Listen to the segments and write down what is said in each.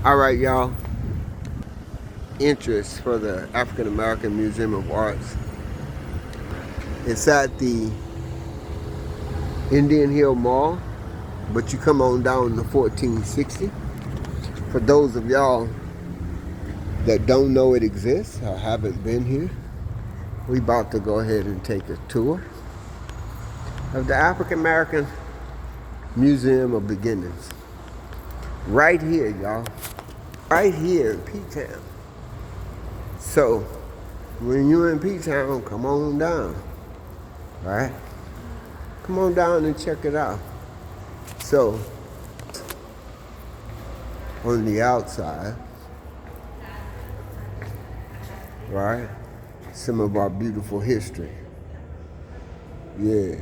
All right, y'all. Interest for the African American Museum of Arts. It's at the Indian Hill Mall, but you come on down to 1460. For those of y'all that don't know it exists or haven't been here, we about to go ahead and take a tour of the African American Museum of Beginnings. Right here, y'all. Right here in P-Town. So, when you're in P-Town, come on down. All right? Come on down and check it out. So, on the outside, right? Some of our beautiful history. Yeah.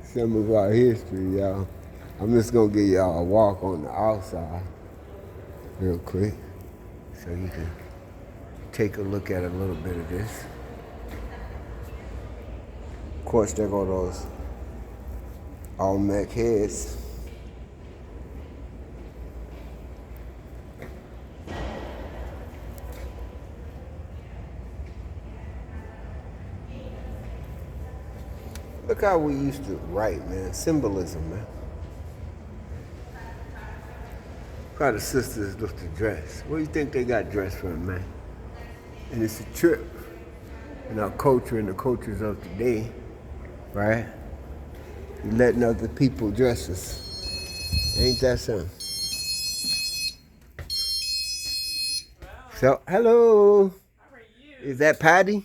Some of our history, y'all. I'm just gonna give y'all a walk on the outside real quick so you can take a look at a little bit of this. Of course, there go those Olmec heads. Look how we used to write, man. Symbolism, man. How the sisters look to dress. What do you think they got dressed from, man? And it's a trip in our culture and the cultures of today, right? You letting other people dress us. Ain't that something? So, hello. How are you? Is that Patty?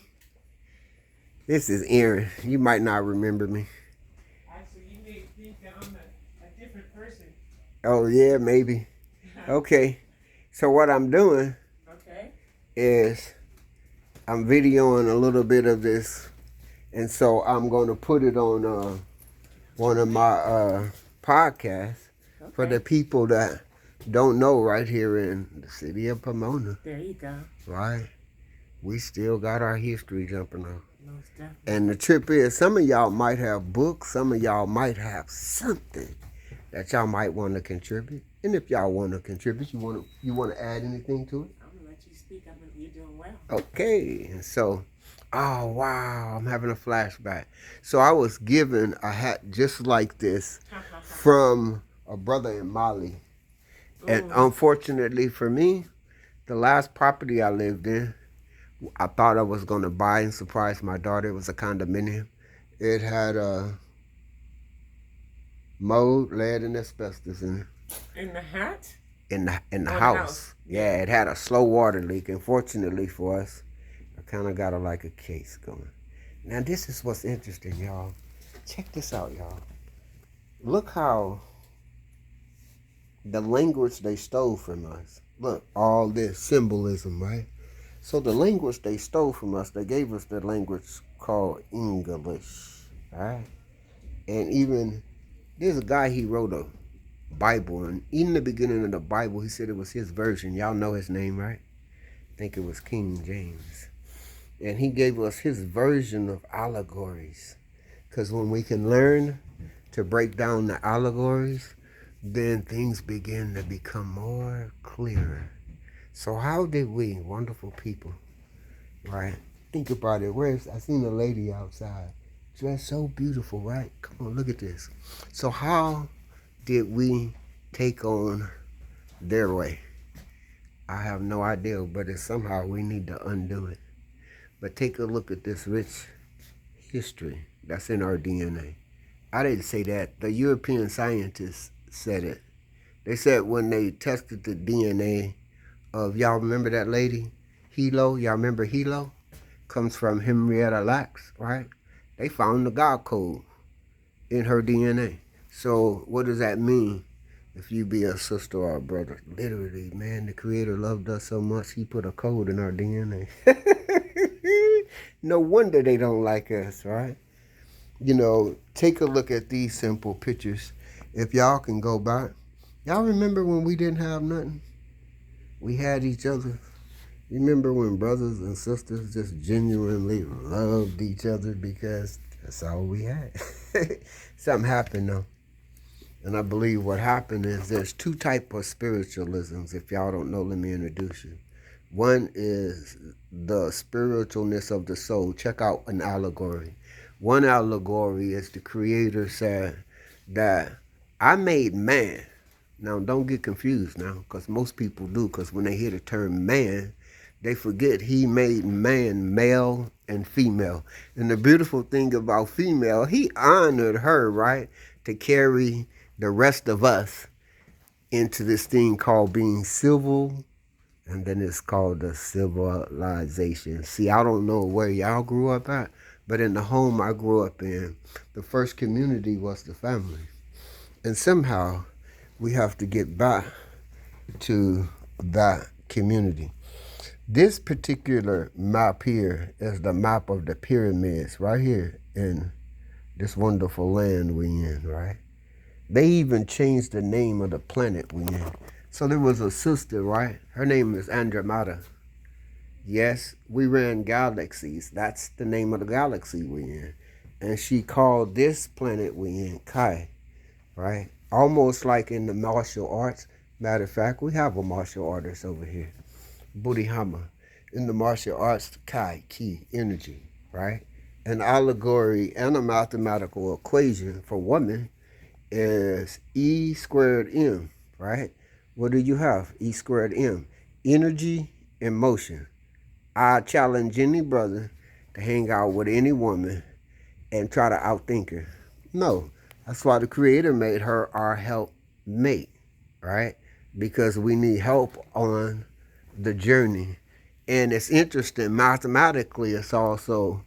This is Aaron. You might not remember me. Actually, you may think that I'm a different person. Oh, yeah, maybe. Okay. So what I'm doing Okay. is I'm videoing a little bit of this. And so I'm going to put it on one of my podcasts for the people that don't know right here in the city of Pomona. There you go. Right? We still got our history jumping on. Most definitely. And the trip is, some of y'all might have books, some of y'all might have something that y'all might want to contribute. And if y'all want to contribute, you want to add anything to it? I'm gonna let you speak. You're doing well. Okay. And so, oh wow, I'm having a flashback. So I was given a hat just like this from a brother in Mali. And unfortunately for me, the last property I lived in, I thought I was going to buy and surprise my daughter. It was a condominium. It had mold, lead, and asbestos in it. In the hat? In the On the house. house. Yeah, it had a slow water leak. And fortunately for us, I kind of got like a case going. Now this is what's interesting, y'all. Check this out, y'all. Look how the language they stole from us. Look, all this symbolism, right? So the language they stole from us, they gave us the language called English, right? And even, there's a guy, he wrote a Bible, and in the beginning of the Bible, he said it was his version. Y'all know his name, right? I think it was King James. And he gave us his version of allegories. Because when we can learn to break down the allegories, then things begin to become more clearer. So how did we, wonderful people, right? Think about it. I seen a lady outside, dressed so beautiful, right? Come on, look at this. So how did we take on their way? I have no idea, but it's somehow we need to undo it. But take a look at this rich history that's in our DNA. I didn't say that. The European scientists said it. They said when they tested the DNA of, y'all remember that lady, Hilo? Y'all remember Hilo? Comes from Henrietta Lacks, right? They found the God code in her DNA. So what does that mean? If you be a sister or a brother, literally, man, the Creator loved us so much, He put a code in our DNA. No wonder they don't like us, right? You know, take a look at these simple pictures. If y'all can go back, y'all remember when we didn't have nothing? We had each other. Remember when brothers and sisters just genuinely loved each other because that's all we had? Something happened though. And I believe what happened is there's two type of spiritualisms. If y'all don't know, let me introduce you. One is the spiritualness of the soul. Check out an allegory. One allegory is the creator said that I made man. Now, don't get confused now, because most people do, because when they hear the term man, they forget he made man male and female. And the beautiful thing about female, he honored her, right, to carry the rest of us into this thing called being civil, and then it's called the civilization. See, I don't know where y'all grew up at, but in the home I grew up in, the first community was the family. And somehow we have to get back to that community. This particular map here is the map of the pyramids right here in this wonderful land we in, right? They even changed the name of the planet we in. So there was a sister, right? Her name is Andromeda. Yes, we ran galaxies. That's the name of the galaxy we in. And she called this planet we in Kai, right? Almost like in the martial arts. Matter of fact, we have a martial artist over here, Bodhidharma. In the martial arts, Kai, ki, energy, right? An allegory and a mathematical equation for woman is E squared M, right? What do you have? E squared M. Energy and motion. I challenge any brother to hang out with any woman and try to outthink her. No. That's why the Creator made her our helpmate, right? Because we need help on the journey. And it's interesting, mathematically, it's also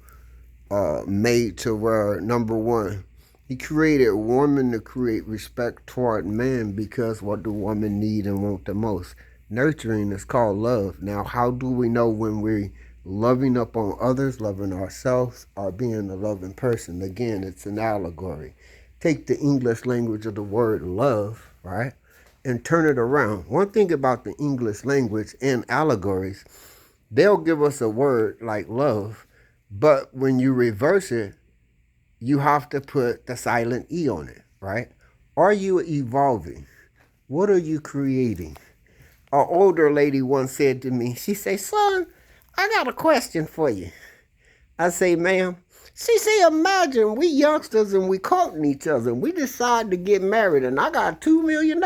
made to where, number one, he created woman to create respect toward man, because what do women need and want the most? Nurturing is called love. Now, how do we know when we're loving up on others, loving ourselves, or being a loving person? Again, it's an allegory. Take the English language of the word love, right, and turn it around. One thing about the English language and allegories, they'll give us a word like love, but when you reverse it, you have to put the silent E on it, right? Are you evolving? What are you creating? An older lady once said to me, she said, son, I got a question for you. I say, ma'am. She said, imagine we youngsters and we courting each other and we decide to get married and I got $2 million.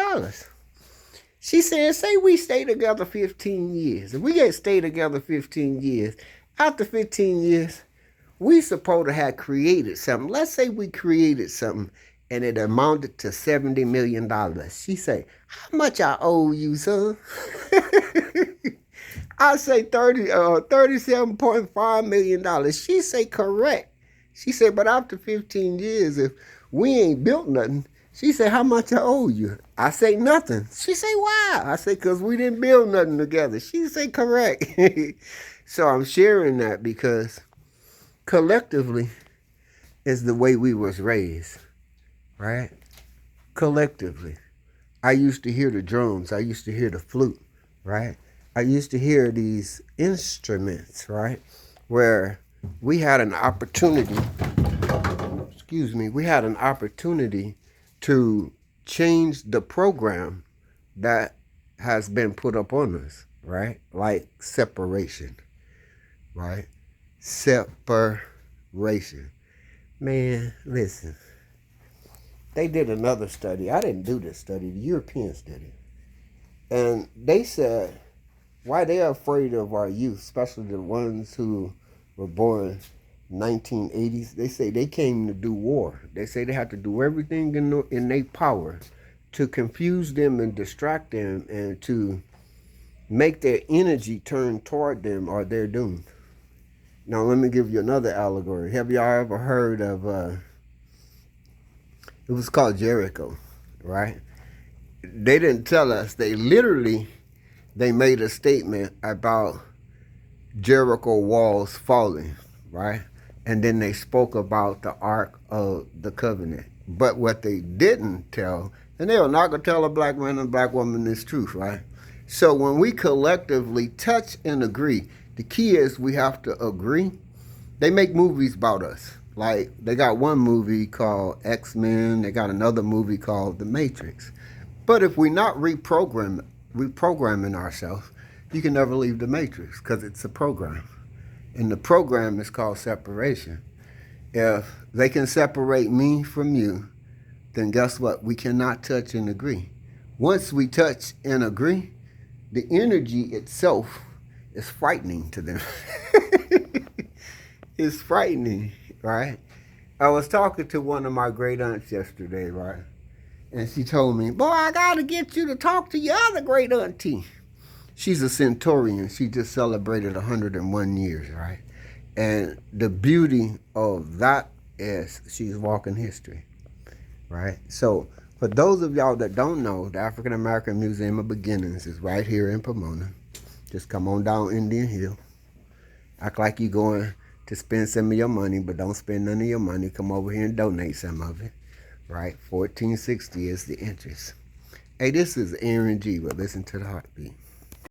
She said, say we stay together 15 years. If we get stay together 15 years, after 15 years, we supposed to have created something. Let's say we created something and it amounted to $70 million. She said, how much I owe you, son? I say $37.5 million. She say, correct. She said, but after 15 years, if we ain't built nothing, she said, how much I owe you? I say, nothing. She say, why? I say, because we didn't build nothing together. She say, correct. So I'm sharing that because collectively is the way we was raised, right? Collectively. I used to hear the drums. I used to hear the flute, right? I used to hear these instruments, right? Where we had an opportunity, we had an opportunity to change the program that has been put up on us, right? Like separation, right? Separation. Man, listen. They did another study. I didn't do this study, the European study. And they said why they're afraid of our youth, especially the ones who were born 1980s. They say they came to do war. They say they have to do everything in their power to confuse them and distract them and to make their energy turn toward them or they're doomed. Now, let me give you another allegory. Have y'all ever heard of, it was called Jericho, right? They didn't tell us. They made a statement about Jericho walls falling, right? And then they spoke about the Ark of the Covenant. But what they didn't tell, and they were not going to tell a black man and a black woman this truth, right? So when we collectively touch and agree, the key is we have to agree. They make movies about us, Like, they got one movie called X-Men. They got another movie called The Matrix. But if we're not reprogramming ourselves, you can never leave the matrix because it's a program. And the program is called separation. If they can separate me from you, then guess what? We cannot touch and agree. Once we touch and agree, the energy itself is frightening to them. It's frightening, right? I was talking to one of my great aunts yesterday, right? And she told me, boy, I got to get you to talk to your other great auntie. She's a centurion. She just celebrated 101 years, right? And the beauty of that is she's walking history, right? So for those of y'all that don't know, the African American Museum of Beginnings is right here in Pomona. Just come on down Indian Hill. Act like you're going to spend some of your money, but don't spend none of your money. Come over here and donate some of it, right? $14.60 is the interest. Hey, this is Aaron G. But listen to the heartbeat.